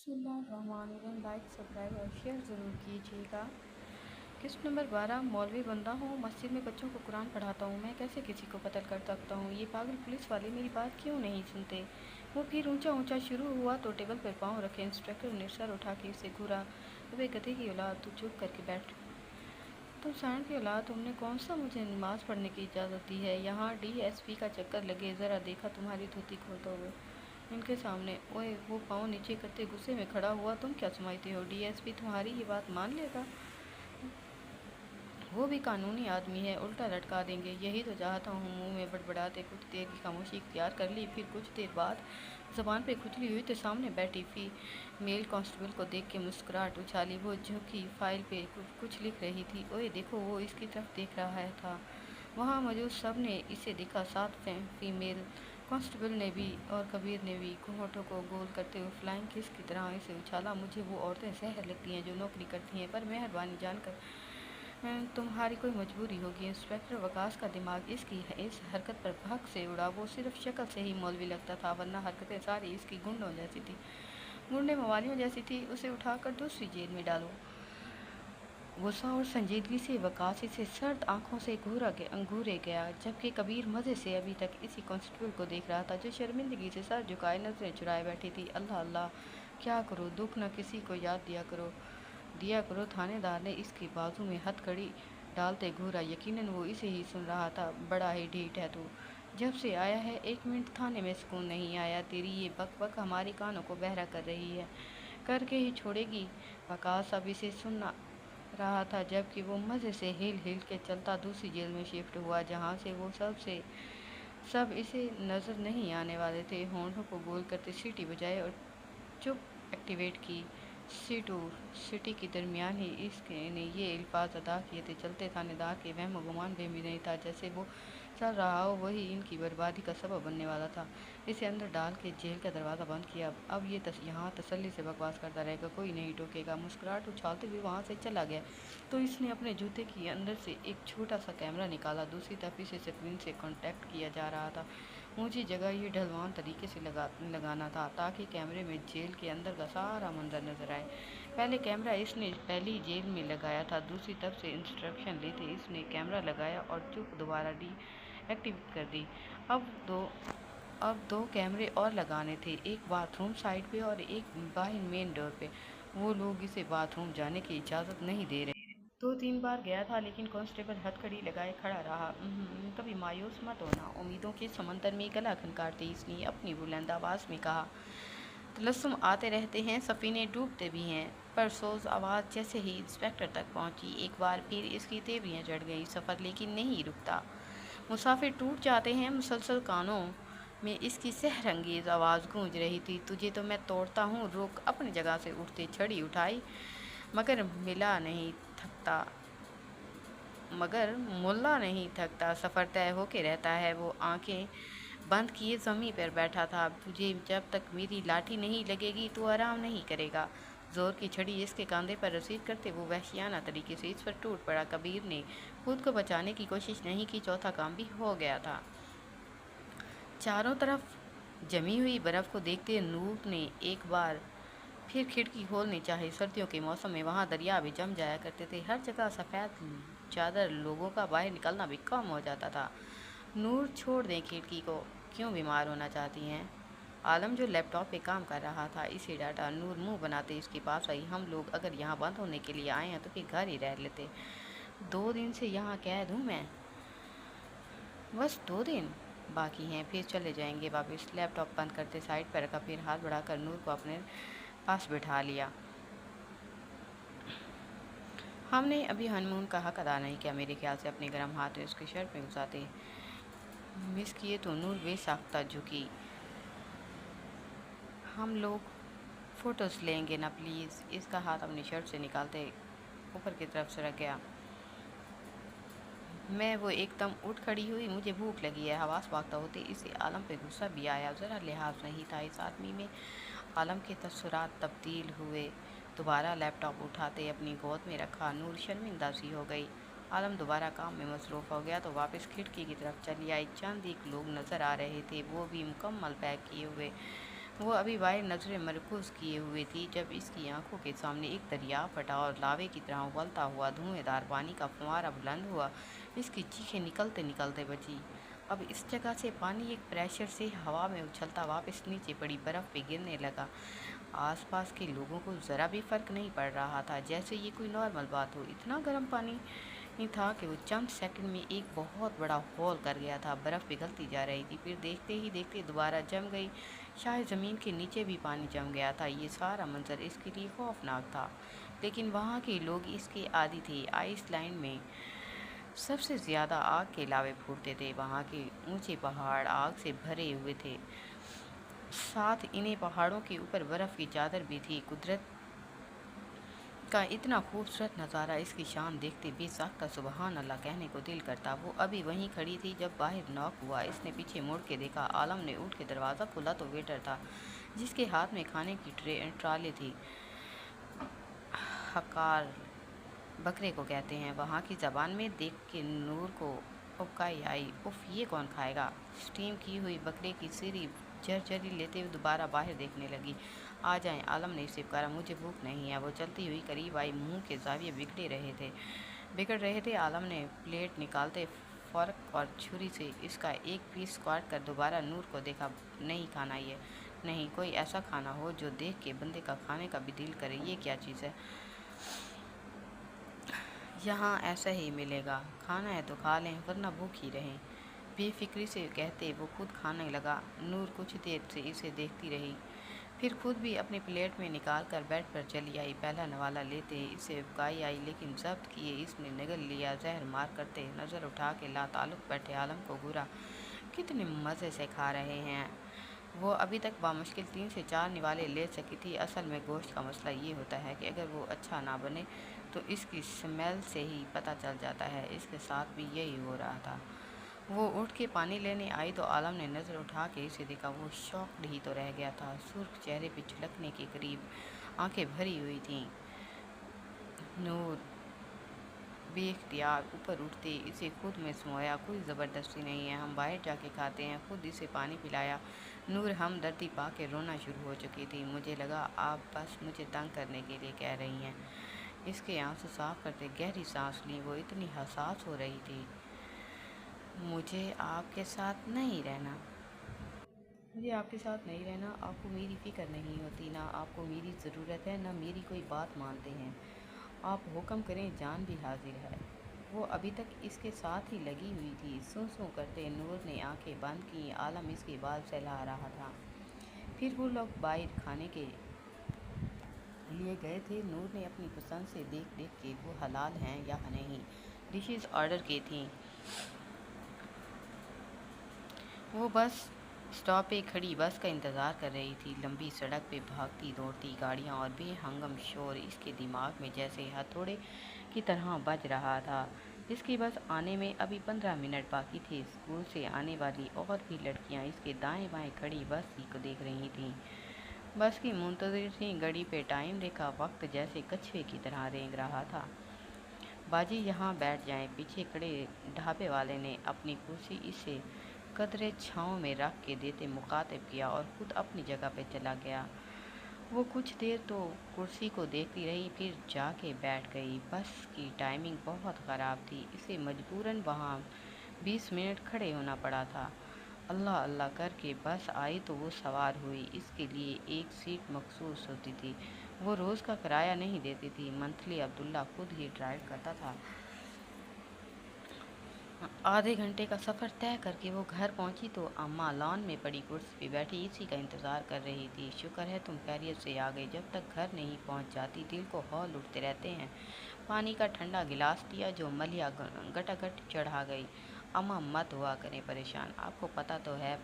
बिस्मिल्लाहिर्रहमानिर्रहीम। Like subscribe और share ज़रूर कीजिएगा। किस्त नंबर 12। मौलवी बंदा हूँ, मस्जिद में बच्चों को कुरान पढ़ाता हूँ, मैं कैसे किसी को कत्ल कर सकता हूँ? ये पागल पुलिस वाले मेरी बात क्यों नहीं सुनते? वो फिर ऊंचा ऊंचा शुरू हुआ तो टेबल पर पाँव रखे इंस्पेक्टर ने सर उठा के उसे घूरा। अबे गधे की औलाद, तू चुप करके बैठ। तुम सांड की औलाद, तुमने कौन सा मुझे नमाज़ पढ़ने की इजाज़त दी है? यहाँ डीएसपी का चक्कर लगे, ज़रा देखा तुम्हारी धोती खोलते हुए इनके सामने। ओए, वो पाँव नीचे करते गुस्से में खड़ा हुआ। तुम क्या समझते हो डीएसपी तुम्हारी ये बात मान लेगा? वो भी कानूनी आदमी है, उल्टा लटका देंगे। यही तो चाहता हूँ। मुंह में बड़बड़ाते कुछ देर की खामोशी इख्तियार कर ली। फिर कुछ देर बाद ज़बान पे खुजली हुई तो सामने बैठी फीमेल कांस्टेबल को देख के मुस्कुराहट उछाली। वो झुकी फाइल पे कुछ लिख रही थी। ओए देखो, वो इसकी तरफ देख रहा था। वहाँ मौजूद सब ने इसे देखा, साथ फीमेल कांस्टेबल ने भी और कबीर ने भी होठों को गोल करते हुए फ्लाइंग किस की तरह इसे उछाला। मुझे वो औरतें जहर लगती हैं जो नौकरी करती हैं, पर मेहरबानी जानकर तुम्हारी कोई मजबूरी होगी। इंस्पेक्टर वकास का दिमाग इसकी इस हरकत पर भग से उड़ा। वो सिर्फ शक्ल से ही मौलवी लगता था, वरना हरकतें सारी इसकी गुंडों जैसी थी, गुंडे मवालियों जैसी थी। उसे उठाकर दूसरी जेल में डालो। गुस्सा और संजीदगी से वकास इसे सर्द आंखों से घूरे गया, जबकि कबीर मज़े से अभी तक इसी कांस्टेबल को देख रहा था जो शर्मिंदगी से सर झुकाए नजरें चुराए बैठी थी। अल्लाह अल्लाह, क्या करो, दुख न किसी को याद दिया करो। थानेदार ने इसके बाजू में हथकड़ी डालते घूरा। यकीनन वो इसे ही सुन रहा था। बड़ा ही ढीठ है तू, जब से आया है 1 मिनट थाने में सुकून नहीं आया। तेरी ये बक बक हमारी कानों को बहरा कर रही है, करके ही छोड़ेगी। वकास अब इसे सुनना रहा था, जबकि वो मज़े से हिल हिल के चलता दूसरी जेल में शिफ्ट हुआ, जहाँ से वो सब इसे नज़र नहीं आने वाले थे। होंठों को गोल करते सीटी बजाए और चुप एक्टिवेट की। सीटू सिटी के दरमियान ही इसके ने ये अल्फाज अदा किए थे। चलते थानेदार के वहम गुमान में भी नहीं था, जैसे वो चल रहा हो वही इनकी बर्बादी का सबब बनने वाला था। इसे अंदर डाल के जेल का दरवाज़ा बंद किया। अब ये यहाँ तसल्ली से बकवास करता रहेगा, कोई नहीं टोकेगा। मुस्कुराहट उछालते हुए वहाँ से चला गया तो इसने अपने जूते के अंदर से एक छोटा सा कैमरा निकाला। दूसरी तरफ इसे स्क्रीन से कॉन्टैक्ट किया जा रहा था। ऊंची जगह ये ढलवान तरीके से लगाना था ताकि कैमरे में जेल के अंदर का सारा मंजर नजर आए। पहले कैमरा इसने पहली जेल में लगाया था। दूसरी तरफ से इंस्ट्रक्शन लेते इसने कैमरा लगाया और चुप दोबारा एक्टिवेट कर दी। अब दो अब दो कैमरे और लगाने थे, एक बाथरूम साइड पे और एक बाहर मेन डोर पे। वो लोग इसे बाथरूम जाने की इजाज़त नहीं दे रहे। 2-3 बार गया था, लेकिन कांस्टेबल हथकड़ी लगाए खड़ा रहा। कभी मायूस मत होना, उम्मीदों के समंदर में गला खनकारते इसने अपनी बुलंद आवाज़ में कहा। तलस्सुम आते रहते हैं, सफ़ीने डूबते भी हैं। पर सोज आवाज़ जैसे ही इंस्पेक्टर तक पहुंची, एक बार फिर इसकी तेवरियां चढ़ गई। सफ़र लेकिन नहीं रुकता, मुसाफिर टूट जाते हैं। मुसलसल कानों में इसकी सहरंगेज आवाज़ गूंज रही थी। तुझे तो मैं तोड़ता हूँ, रुक। अपनी जगह से उठते छड़ी उठाई, मगर मुल्ला नहीं थकता, सफ़र तय होके रहता है। वो आंखें बंद किए ज़मीन पर बैठा था। तुझे जब तक मेरी लाठी नहीं लगेगी तो आराम नहीं करेगा। जोर की छड़ी इसके कंधे पर रसीद करते वो वहशियाना तरीके से इस पर टूट पड़ा। कबीर ने खुद को बचाने की कोशिश नहीं की, चौथा काम भी हो गया था। चारों तरफ जमी हुई बर्फ़ को देखते नूर ने एक बार फिर खिड़की खोलनी चाही। सर्दियों के मौसम में वहाँ दरिया भी जम जाया करते थे। हर जगह सफ़ेद चादर, लोगों का बाहर निकलना भी कम हो जाता था। नूर, छोड़ दें खिड़की को, क्यों बीमार होना चाहती हैं? आलम जो लैपटॉप पे काम कर रहा था इसे डांटा। नूर मुंह बनाते इसके पास आई। हम लोग अगर यहाँ बंद होने के लिए आए हैं तो फिर घर ही रह लेते। 2 दिन से यहाँ कैद हूँ मैं। बस 2 दिन बाकी हैं, फिर चले जाएंगे वापस। लैपटॉप बंद करते साइड पर रखा, फिर हाथ बढ़ाकर नूर को अपने पास बिठा लिया। हमने अभी हनीमून का हक अदा नहीं किया। मेरे ख्याल से अपने गर्म हाथ में उसकी शर्ट में घुसाते मिस किए तो नूर बेसाख्ता झुकी। हम लोग फ़ोटोज़ लेंगे ना प्लीज़। इसका हाथ अपनी शर्ट से निकालते ऊपर की तरफ सरक गया। मैं वो एकदम उठ खड़ी हुई। मुझे भूख लगी है। हवास पाकता होते इसे आलम पे गुस्सा भी आया। ज़रा लिहाज नहीं था इस आदमी में। आलम के तस्सुरात तब्दील हुए। दोबारा लैपटॉप उठाते अपनी गोद में रखा। नूर शर्मिंदा सी हो गई। आलम दोबारा काम में मसरूफ़ हो गया तो वापस खिड़की की तरफ चली आई। चंद एक लोग नज़र आ रहे थे, वो भी मुकम्मल पैक किए हुए। وہ ابھی باہر نظریں مرکوز کیے ہوئے تھی جب اس کی آنکھوں کے سامنے ایک دریا پھٹا اور لاوے کی طرح ابلتا ہوا دھویں دار پانی کا فوارہ بلند ہوا۔ اس کی چیخیں نکلتے نکلتے بچی۔ اب اس جگہ سے پانی ایک پریشر سے ہوا میں اچھلتا واپس نیچے پڑی برف پہ گرنے لگا۔ آس پاس کے لوگوں کو ذرا بھی فرق نہیں پڑ رہا تھا، جیسے یہ کوئی نارمل بات ہو۔ اتنا گرم پانی تھا کہ وہ چند سیکنڈ میں ایک بہت بڑا ہول کر گیا تھا۔ برف پگھلتی جا رہی تھی، پھر دیکھتے ہی دیکھتے دوبارہ جم گئی۔ شاید زمین کے نیچے بھی پانی جم گیا تھا۔ یہ سارا منظر اس کے لیے خوفناک تھا، لیکن وہاں کے لوگ اس کے عادی تھے۔ آئس لینڈ میں سب سے زیادہ آگ کے لاوے پھوٹتے تھے۔ وہاں کے اونچے پہاڑ آگ سے بھرے ہوئے تھے، ساتھ انہیں پہاڑوں کے اوپر برف کی چادر بھی تھی۔ قدرت کا اتنا خوبصورت نظارہ، اس کی شان دیکھتے بے ساختہ سبحان اللہ کہنے کو دل کرتا۔ وہ ابھی وہیں کھڑی تھی جب باہر ناک ہوا۔ اس نے پیچھے مڑ کے دیکھا۔ عالم نے اٹھ کے دروازہ کھولا تو ویٹر تھا، جس کے ہاتھ میں کھانے کی ٹرالے تھی۔ حقار بکرے کو کہتے ہیں وہاں کی زبان میں۔ دیکھ کے نور کو ابکائی آئی۔ اف، یہ کون کھائے گا؟ اسٹیم کی ہوئی بکرے کی سیری جھرجھری لیتے ہوئے دوبارہ باہر دیکھنے لگی۔ آ جائیں، عالم نے اسے پکارا۔ مجھے بھوک نہیں ہے۔ وہ چلتی ہوئی قریب آئی۔ منہ کے زاویے بگڑ رہے تھے۔ عالم نے پلیٹ نکالتے فورک اور چھری سے اس کا ایک پیس کاٹ کر دوبارہ نور کو دیکھا۔ نہیں کھانا یہ، نہیں۔ کوئی ایسا کھانا ہو جو دیکھ کے بندے کا کھانے کا بھی دل کرے۔ یہ کیا چیز ہے؟ یہاں ایسا ہی ملے گا، کھانا ہے تو کھا لیں ورنہ بھوک ہی رہیں، بے فکری سے کہتے وہ خود کھانے لگا۔ نور کچھ دیر سے اسے دیکھتی رہی، پھر خود بھی اپنی پلیٹ میں نکال کر بیڈ پر چلی آئی۔ پہلا نوالہ لیتے اسے ابکائی آئی، لیکن ضبط کیے اس نے نگل لیا۔ زہر مار کرتے نظر اٹھا کے لا تعلق بیٹھے عالم کو گھورا۔ کتنے مزے سے کھا رہے ہیں۔ وہ ابھی تک بامشکل 3 سے 4 نوالے لے سکی تھی۔ اصل میں گوشت کا مسئلہ یہ ہوتا ہے کہ اگر وہ اچھا نہ بنے تو اس کی سمیل سے ہی پتہ چل جاتا ہے۔ اس کے ساتھ بھی یہی ہو رہا تھا۔ وہ اٹھ کے پانی لینے آئی تو عالم نے نظر اٹھا کے اسے دیکھا۔ وہ شاکڈ ہی تو رہ گیا تھا۔ سرخ چہرے پہ چھلکنے کے قریب آنکھیں بھری ہوئی تھیں۔ نور بے اختیار اوپر اٹھتے اسے خود میں سمویا۔ کوئی زبردستی نہیں ہے، ہم باہر جا کے کھاتے ہیں۔ خود اسے پانی پلایا۔ نور ہمدردی پا کے رونا شروع ہو چکی تھی۔ مجھے لگا آپ بس مجھے تنگ کرنے کے لیے کہہ رہی ہیں۔ اس کے آنسو صاف کرتے گہری سانس لی۔ وہ اتنی حساس ہو رہی تھی۔ مجھے آپ کے ساتھ نہیں رہنا۔ مجھے آپ کے ساتھ نہیں رہنا۔ آپ کو میری فکر نہیں ہوتی، نہ آپ کو میری ضرورت ہے، نہ میری کوئی بات مانتے ہیں۔ آپ حکم کریں، جان بھی حاضر ہے۔ وہ ابھی تک اس کے ساتھ ہی لگی ہوئی تھی۔ سوں سوں کرتے نور نے آنکھیں بند کیں۔ عالم اس کے بال سہلا رہا تھا۔ پھر وہ لوگ باہر کھانے کے لیے گئے تھے۔ نور نے اپنی پسند سے دیکھ دیکھ کے وہ حلال ہیں یا نہیں ڈشز آرڈر کی تھیں۔ وہ بس اسٹاپ پہ کھڑی بس کا انتظار کر رہی تھی۔ لمبی سڑک پہ بھاگتی دوڑتی گاڑیاں اور بے ہنگم شور اس کے دماغ میں جیسے ہتھوڑے کی طرح بج رہا تھا۔ اس کی بس آنے میں ابھی 15 منٹ باقی تھے۔ اسکول سے آنے والی اور بھی لڑکیاں اس کے دائیں بائیں کھڑی بس ہی کو دیکھ رہی تھیں، بس کی منتظر تھیں۔ گھڑی پہ ٹائم دیکھا، وقت جیسے کچھوے کی طرح رینگ رہا تھا۔ باجی یہاں بیٹھ جائیں۔ پیچھے کھڑے ڈھابے والے نے اپنی کرسی اسے قدرے چھاؤں میں رکھ کے دیتے مخاطب کیا اور خود اپنی جگہ پہ چلا گیا۔ وہ کچھ دیر تو کرسی کو دیکھتی رہی، پھر جا کے بیٹھ گئی۔ بس کی ٹائمنگ بہت خراب تھی، اسے مجبوراً وہاں 20 منٹ کھڑے ہونا پڑا تھا۔ اللہ اللہ کر کے بس آئی تو وہ سوار ہوئی۔ اس کے لیے ایک سیٹ مخصوص ہوتی تھی۔ وہ روز کا کرایہ نہیں دیتی تھی، منتھلی عبداللہ خود ہی ڈرائیو کرتا تھا۔ آدھے گھنٹے کا سفر طے کر کے وہ گھر پہنچی تو اماں لان میں پڑی کرسی پہ بیٹھی اسی کا انتظار کر رہی تھی۔ شکر ہے تم خیریت سے آ گئی، جب تک گھر نہیں پہنچ جاتی دل کو ہول اٹھتے رہتے ہیں۔ پانی کا ٹھنڈا گلاس دیا جو ملیحہ گٹاگٹ چڑھا گئی۔ اماں مت ہوا کریں پریشان، آپ کو پتہ تو ہے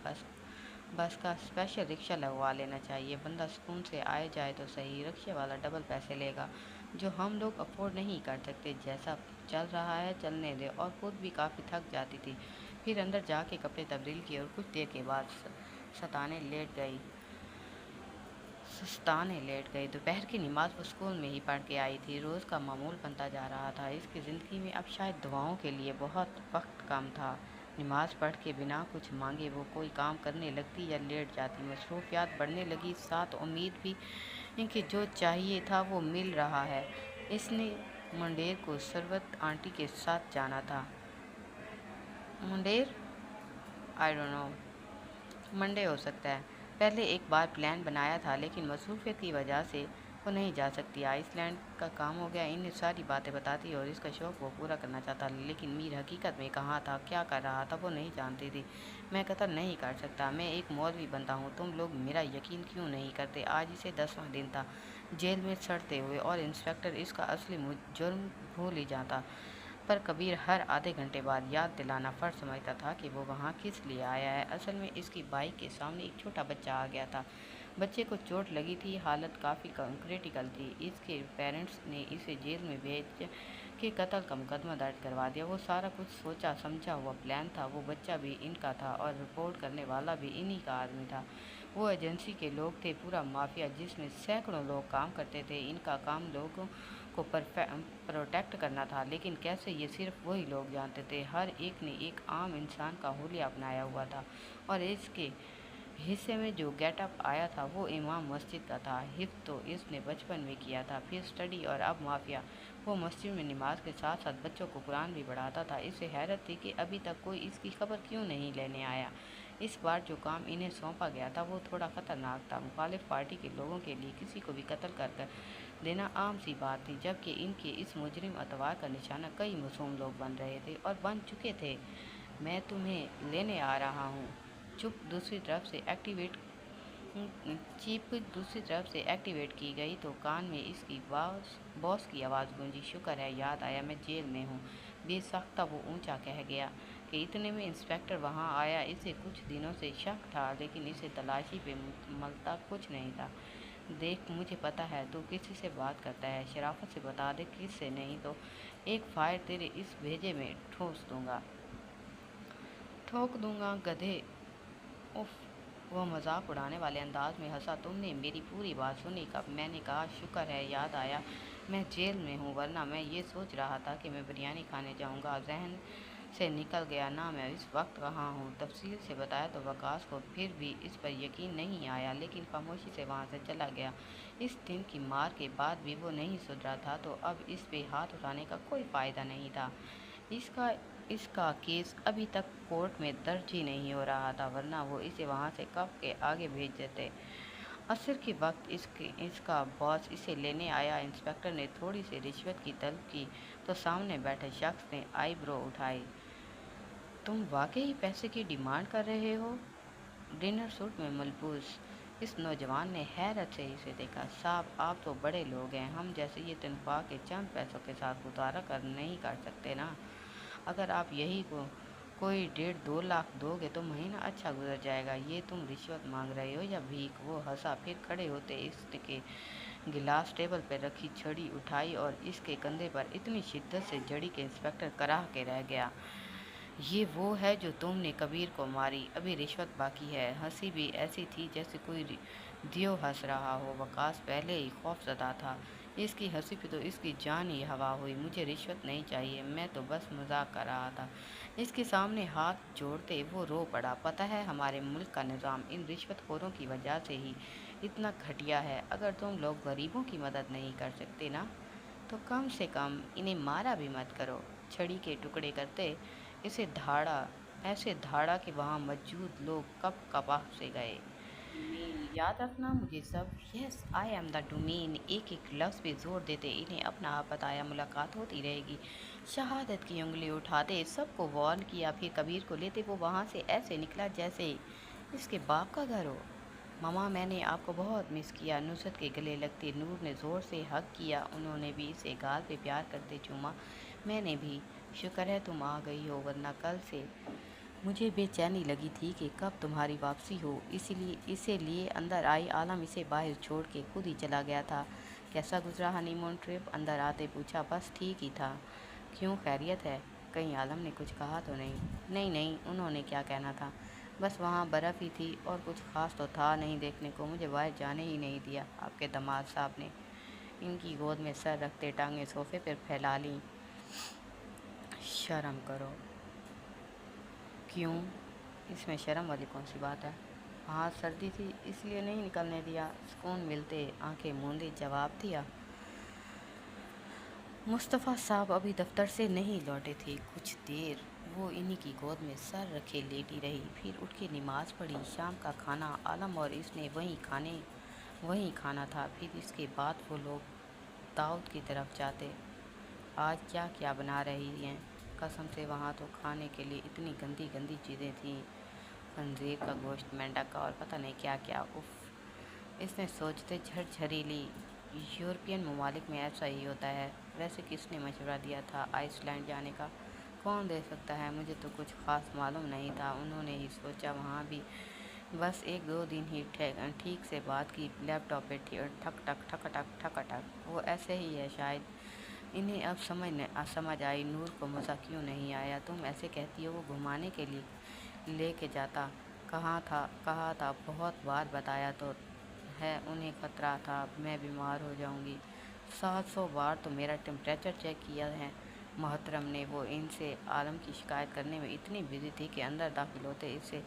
بس کا اسپیشل رکشہ لگوا لینا چاہیے، بندہ سکون سے آئے جائے تو صحیح، رکشے والا ڈبل پیسے لے گا جو ہم لوگ افورڈ نہیں کر سکتے۔ جیسا چل رہا ہے چلنے دے۔ اور خود بھی کافی تھک جاتی تھی۔ پھر اندر جا کے کپڑے تبدیل کیے اور کچھ دیر کے بعد ستانے لیٹ گئی۔ دوپہر کی نماز وہ اسکول میں ہی پڑھ کے آئی تھی۔ روز کا معمول بنتا جا رہا تھا۔ اس کی زندگی میں اب شاید دعاؤں کے لیے بہت وقت کم تھا۔ नमाज पढ़ के बिना कुछ मांगे वो कोई काम करने लगती या लेट जाती। मसरूफियात बढ़ने लगी, साथ उम्मीद भी कि जो चाहिए था वो मिल रहा है। इसने मुंडेर को सरवत आंटी के साथ जाना था। मुंडेर, आई डोंट नो, मंडे हो सकता है। पहले एक बार प्लान बनाया था लेकिन मसरूफियत की वजह से वो नहीं जा सकती। आइसलैंड का काम हो गया, इन्हें सारी बातें बताती और इसका शौक़ वो पूरा करना चाहता, लेकिन मीर हकीकत में कहाँ था, क्या कर रहा था, वो नहीं जानती थी। मैं कत्ल नहीं कर सकता, मैं एक मौलवी बनता हूँ, तुम लोग मेरा यकीन क्यों नहीं करते। आज इसे 10वां दिन था जेल में सड़ते हुए और इंस्पेक्टर इसका असली जुर्म भूल ही जाता। पर कबीर हर आधे घंटे बाद याद दिलाना फ़र्ज समझता था कि वो वहाँ किस लिए आया है। असल में इसकी बाइक के सामने एक छोटा बच्चा आ गया था। बच्चे को चोट लगी थी, हालत काफ़ी क्रिटिकल थी। इसके पेरेंट्स ने इसे जेल में भेज के कत्ल का मुकदमा दर्ज करवा दिया। वो सारा कुछ सोचा समझा हुआ प्लान था। वो बच्चा भी इनका था और रिपोर्ट करने वाला भी इन्हीं का आदमी था। वो एजेंसी के लोग थे, पूरा माफिया जिसमें सैकड़ों लोग काम करते थे। इनका काम लोगों को प्रोटेक्ट करना था, लेकिन कैसे ये सिर्फ वही लोग जानते थे। हर एक ने एक आम इंसान का हुलिया अपनाया हुआ था और इसके हिस्से में जो गेटअप आया था वो इमाम मस्जिद का था। हिफ्ज़ तो इसने बचपन में किया था, फिर स्टडी और अब माफिया। वो मस्जिद में नमाज के साथ साथ बच्चों को कुरान भी पढ़ाता था। इसे हैरत थी कि अभी तक कोई इसकी खबर क्यों नहीं लेने आया। इस बार जो काम इन्हें सौंपा गया था वो थोड़ा ख़तरनाक था। मुखालिफ पार्टी के लोगों के लिए किसी को भी कत्ल कर देना आम सी बात थी, जबकि इनके इस मुजरिम अतवार का निशाना कई मासूम लोग बन रहे थे और बन चुके थे। मैं तुम्हें लेने आ रहा हूँ। चुप दूसरी तरफ से एक्टिवेट चिप दूसरी तरफ से एक्टिवेट की गई तो कान में इसकी बॉस की आवाज़ गूंजी। शुक्र है याद आया, मैं जेल में हूँ। बेसख्ता वो ऊंचा कह गया कि इतने में इंस्पेक्टर वहाँ आया। इसे कुछ दिनों से शक था, लेकिन इसे तलाशी पे मलता कुछ नहीं था। देख, मुझे पता है तू किसी से बात करता है, शराफत से बता दे किससे, नहीं तो एक फायर तेरे इस भेजे में ठोक दूंगा गधे। उफ, वह मजाक उड़ाने वाले अंदाज में हंसा। तुमने मेरी पूरी बात सुनी कब? मैंने कहा शुक्र है याद आया, मैं जेल में हूँ, वरना मैं ये सोच रहा था कि मैं बिरयानी खाने जाऊँगा। जहन से निकल गया ना मैं इस वक्त कहाँ हूँ। तफसील से बताया तो वकास को फिर भी इस पर यकीन नहीं आया, लेकिन खामोशी से वहाँ से चला गया। इस दिन की मार के बाद भी वो नहीं सुधरा था, तो अब इस पे हाथ उठाने का कोई फ़ायदा नहीं था। इसका इसका केस अभी तक कोर्ट में दर्ज ही नहीं हो रहा था, वरना वो इसे वहाँ से कब के आगे भेज देते। असर के वक्त इसका बॉस इसे लेने आया। इंस्पेक्टर ने थोड़ी सी रिश्वत की तलब की तो सामने बैठे शख्स ने आईब्रो उठाई। तुम वाकई पैसे की डिमांड कर रहे हो? डिनर सूट में मलबूस इस नौजवान ने हैरत से इसे देखा। साहब, आप तो बड़े लोग हैं, हम जैसे ये तनख्वाह के चंद पैसों के साथ गुजारा कर नहीं कर सकते ना। अगर आप यही को कोई 1.5-2 लाख दोगे तो महीना अच्छा गुजर जाएगा। ये तुम रिश्वत मांग रहे हो या भीख? वो हंसा, फिर खड़े होते इसके गिलास टेबल पर रखी छड़ी उठाई और इसके कंधे पर इतनी शिद्दत से जड़ी कि इंस्पेक्टर कराह के रह गया। ये वो है जो तुमने कबीर को मारी? अभी रिश्वत बाकी है। हंसी भी ऐसी थी जैसे कोई दियो हंस रहा हो। वकास पहले ही खौफजदा था, इसकी हंसी पे तो इसकी जान ही हवा हुई। मुझे रिश्वत नहीं चाहिए, मैं तो बस मजाक कर रहा था। इसके सामने हाथ जोड़ते वो रो पड़ा। पता है, हमारे मुल्क का निज़ाम इन रिश्वतखोरों की वजह से ही इतना घटिया है। अगर तुम लोग गरीबों की मदद नहीं कर सकते ना, तो कम से कम इन्हें मारा भी मत करो। छड़ी के टुकड़े करते इसे ऐसे धाड़ा कि वहाँ मौजूद लोग कब कपा से गए। याद रखना मुझे सब। Yes, I am the domain. एक एक लफ्ज़ पे जोर देते इन्हें अपना आप बताया। मुलाकात होती रहेगी। शहादत की उंगली उठाते सबको वार्न किया, फिर कबीर को लेते वो वहाँ से ऐसे निकला जैसे इसके बाप का घर हो। मामा, मैंने आपको बहुत मिस किया। नुसरत के गले लगते नूर ने ज़ोर से हक किया। उन्होंने भी इसे गाल पे प्यार करते चूमा। मैंने भी। शुक्र है तुम आ गई हो, वरना कल से मुझे बेचैनी लगी थी कि कब तुम्हारी वापसी हो। इसीलिए अंदर आई। आलम इसे बाहर छोड़ के खुद ही चला गया था। कैसा गुजरा हनीमून ट्रिप? अंदर आते पूछा। बस ठीक ही था। क्यों, खैरियत है? कहीं आलम ने कुछ कहा तो नहीं? नहीं नहीं, उन्होंने क्या कहना था, बस वहाँ बर्फ़ ही थी और कुछ ख़ास तो था नहीं देखने को। मुझे बाहर जाने ही नहीं दिया आपके दामाद साहब ने। इनकी गोद में सर रखते टांगें सोफे पर फैला लीं। शर्म करो। کیوں؟ اس میں شرم والی کون سی بات ہے؟ ہاں سردی تھی اس لیے نہیں نکلنے دیا، سکون ملتے آنکھیں موندے جواب دیا۔ مصطفیٰ صاحب ابھی دفتر سے نہیں لوٹے تھے۔ کچھ دیر وہ انہی کی گود میں سر رکھے لیٹی رہی، پھر اٹھ کے نماز پڑھی۔ شام کا کھانا عالم اور اس نے وہیں کھانا تھا۔ پھر اس کے بعد وہ لوگ دعوت کی طرف جاتے۔ آج کیا کیا بنا رہی ہیں؟ قسم سے وہاں تو کھانے کے لیے اتنی گندی گندی چیزیں تھیں، خنزیر کا گوشت، مینڈک کا اور پتہ نہیں کیا کیا۔ اف، اس نے سوچتے جھرجھری لی۔ یورپین ممالک میں ایسا ہی ہوتا ہے۔ ویسے کس نے مشورہ دیا تھا آئس لینڈ جانے کا؟ کون دے سکتا ہے؟ مجھے تو کچھ خاص معلوم نہیں تھا، انہوں نے ہی سوچا۔ وہاں بھی بس ایک دو دن ہی ٹھیک سے بات کی، لیپ ٹاپ پہ ٹھک ٹھک ٹھک ٹھک ٹھک ٹھک۔ وہ ایسے ہی ہے شاید۔ انہیں اب سمجھ آئی نور کو مزہ کیوں نہیں آیا۔ تم ایسے کہتی ہو وہ گھمانے کے لیے لے کے جاتا۔ کہا تھا بہت بار بتایا تو ہے، انہیں خطرہ تھا میں بیمار ہو جاؤں گی۔ 700 بار تو میرا ٹمپریچر چیک کیا ہے محترم نے۔ وہ ان سے عالم کی شکایت کرنے میں اتنی بزی تھی کہ اندر داخل ہوتے اسے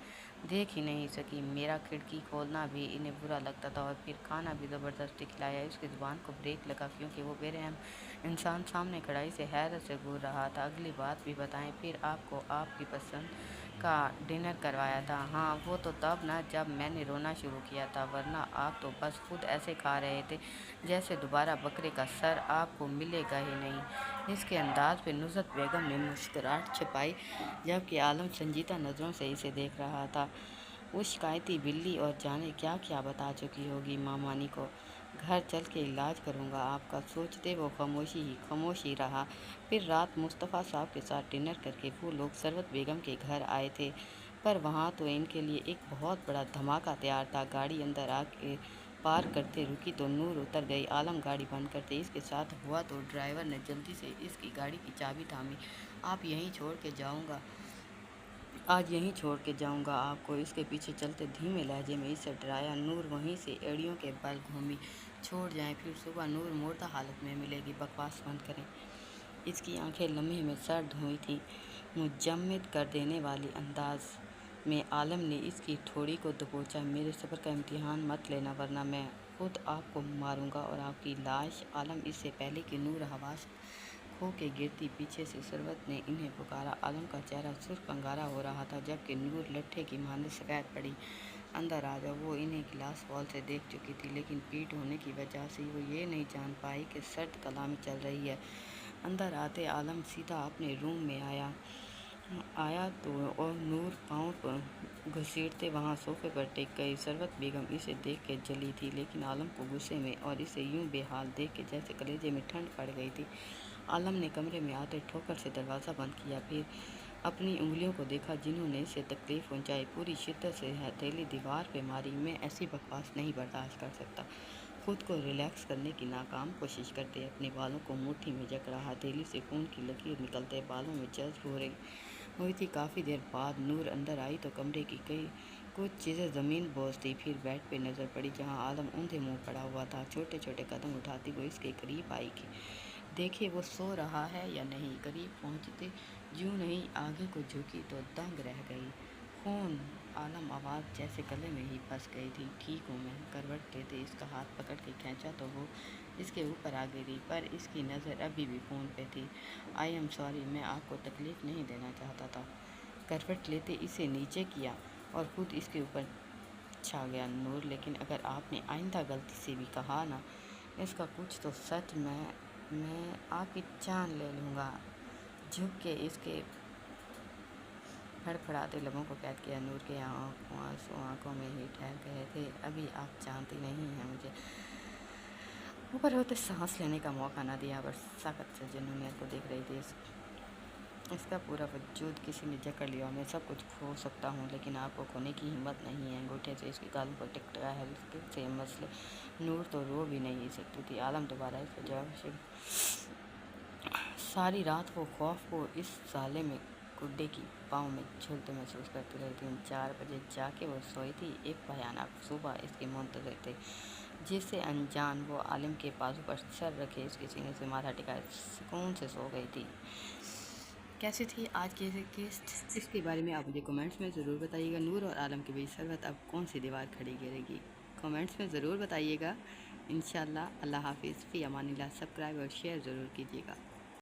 دیکھ ہی نہیں سکی۔ میرا کھڑکی کھولنا بھی انہیں برا لگتا تھا اور پھر کھانا بھی زبردستی کھلایا۔ اس کی زبان کو بریک لگا کیونکہ وہ بے رحم انسان سامنے کڑھائی سے حیرت سے گھور رہا تھا۔ اگلی بات بھی بتائیں، پھر آپ کو آپ کی پسند کا ڈنر کروایا تھا؟ ہاں وہ تو تب نا جب میں نے رونا شروع کیا تھا، ورنہ آپ تو بس خود ایسے کھا رہے تھے جیسے دوبارہ بکرے کا سر آپ کو ملے گا ہی نہیں۔ اس کے انداز پہ نصرت بیگم نے مسکراہٹ چھپائی، جبکہ عالم سنجیدہ نظروں سے اسے دیکھ رہا تھا۔ وہ شکایتی بلی اور جانے کیا کیا بتا چکی ہوگی مامانی کو۔ گھر چل کے علاج کروں گا آپ کا۔ سوچتے وہ خاموش ہی رہا۔ پھر رات مصطفیٰ صاحب کے ساتھ ڈنر کر کے وہ لوگ ثروت بیگم کے گھر آئے تھے، پر وہاں تو ان کے لیے ایک بہت بڑا دھماکہ تیار تھا۔ گاڑی اندر آ کے پارک کرتے رکی تو نور اتر گئی۔ عالم گاڑی بند کرتے اس کے ساتھ ہوا تو ڈرائیور نے جلدی سے اس کی گاڑی کی چابی تھامی۔ آج یہیں چھوڑ کے جاؤں گا آپ کو۔ اس کے پیچھے چلتے دھیمے لہجے میں اسے ڈرایا۔ نور وہیں سے ایڑیوں کے بل گھومی۔ چھوڑ جائیں پھر صبح نور مردہ حالت میں ملے گی، بکواس بند کریں۔ اس کی آنکھیں لمحے میں سرد ہوئی تھیں۔ مجمد کر دینے والے انداز میں عالم نے اس کی ٹھوڑی کو دبوچا۔ میرے صبر کا امتحان مت لینا ورنہ میں خود آپ کو ماروں گا اور آپ کی لاش۔ عالم اس سے پہلے کہ نور حواس کھو کے گرتی، پیچھے سے ثروت نے انہیں پکارا۔ عالم کا چہرہ سرخ انگارا ہو رہا تھا، جبکہ نور لٹھے کی مانند سفید پڑی۔ اندر آ جاؤ۔ وہ انہیں گلاس وال سے دیکھ چکی تھی، لیکن پیٹ ہونے کی وجہ سے وہ یہ نہیں جان پائی کہ سرد کلامی چل رہی ہے۔ اندر آتے عالم سیدھا اپنے روم میں آیا تو اور نور پاؤں گھسیٹتے وہاں صوفے پر ٹک گئی۔ ثروت بیگم اسے دیکھ کے جلی تھی، لیکن عالم کو غصے میں اور اسے یوں بے حال دیکھ کے جیسے کلیجے میں ٹھنڈ پڑ گئی تھی۔ عالم نے کمرے میں آتے ٹھوکر سے دروازہ بند کیا، پھر اپنی انگلیوں کو دیکھا جنہوں نے اسے تکلیف پہنچائی۔ پوری شدت سے ہتھیلی دیوار پہ ماری۔ میں ایسی بکواس نہیں برداشت کر سکتا۔ خود کو ریلیکس کرنے کی ناکام کوشش کرتے اپنے بالوں کو مٹھی میں جکڑا۔ ہتھیلی سے خون کی لکیر نکلتے بالوں میں جذب ہوئی تھی۔ کافی دیر بعد نور اندر آئی تو کمرے کی کچھ چیزیں زمین بوس تھی۔ پھر بیڈ پہ نظر پڑی جہاں عالم اوندھے منہ پڑا ہوا تھا۔ چھوٹے چھوٹے قدم اٹھاتی وہ اس کے قریب آئی کہ دیکھے وہ سو رہا ہے یا نہیں۔ قریب پہنچتے جوں نہیں آگے کو جھکی تو دنگ رہ گئی۔ خون؟ عالم آواز جیسے گلے میں ہی پھنس گئی تھی۔ ٹھیک ہوں میں۔ کروٹ لیتے اس کا ہاتھ پکڑ کے کھینچا تو وہ اس کے اوپر آ گری، پر اس کی نظر ابھی بھی فون پہ تھی۔ آئی ایم سوری، میں آپ کو تکلیف نہیں دینا چاہتا تھا۔ کروٹ لیتے اسے نیچے کیا اور خود اس کے اوپر چھا گیا۔ نور، لیکن اگر آپ نے آئندہ غلطی سے بھی کہا نا اس کا کچھ تو سچ میں آپ کی جان لے لوں گا۔ جھک کے اس کے پھڑپھڑاتے لبوں کو قید کیا۔ نور کے آنسو آنکھوں میں ہی ٹھہر گئے تھے۔ ابھی آپ جانتی نہیں ہیں مجھے۔ اوپر ہوتے سانس لینے کا موقع نہ دیا، بس سخت سے جنونیت کو دیکھ رہی تھی۔ اس کا پورا وجود کسی نے جکڑ لیا۔ میں سب کچھ کھو سکتا ہوں لیکن آپ کو کھونے کی ہمت نہیں ہے۔ انگوٹھے سے اس کے گالوں پر ٹکٹکا ہلکے سے مسلے۔ نور تو رو بھی نہیں سکتی تھی۔ عالم دوبارہ اس پر جواب۔ ساری رات وہ خوف کو اس سالے میں گڈے کی پاؤں میں جھولتے محسوس کرتی رہی تھی۔ 4 بجے جا کے وہ سوئی تھی۔ ایک بھیانک صبح اس کے منتظر تھے۔ جس سے انجان وہ عالم کے بازو پر سر رکھے اس کے سینے سے ماتھا ٹکائے سکون سے سو گئی تھی۔ کیسی تھی آج کی ریکویسٹ؟ اس کے بارے میں آپ مجھے کمنٹس میں ضرور بتائیے گا۔ نور اور عالم کے بیچ سرحد اب کون سی دیوار کھڑی کرے گی؟ کمنٹس میں ضرور بتائیے گا۔ انشاءاللہ۔ اللہ حافظ، فی امان اللہ۔ سبسکرائب اور شیئر ضرور کیجیے گا۔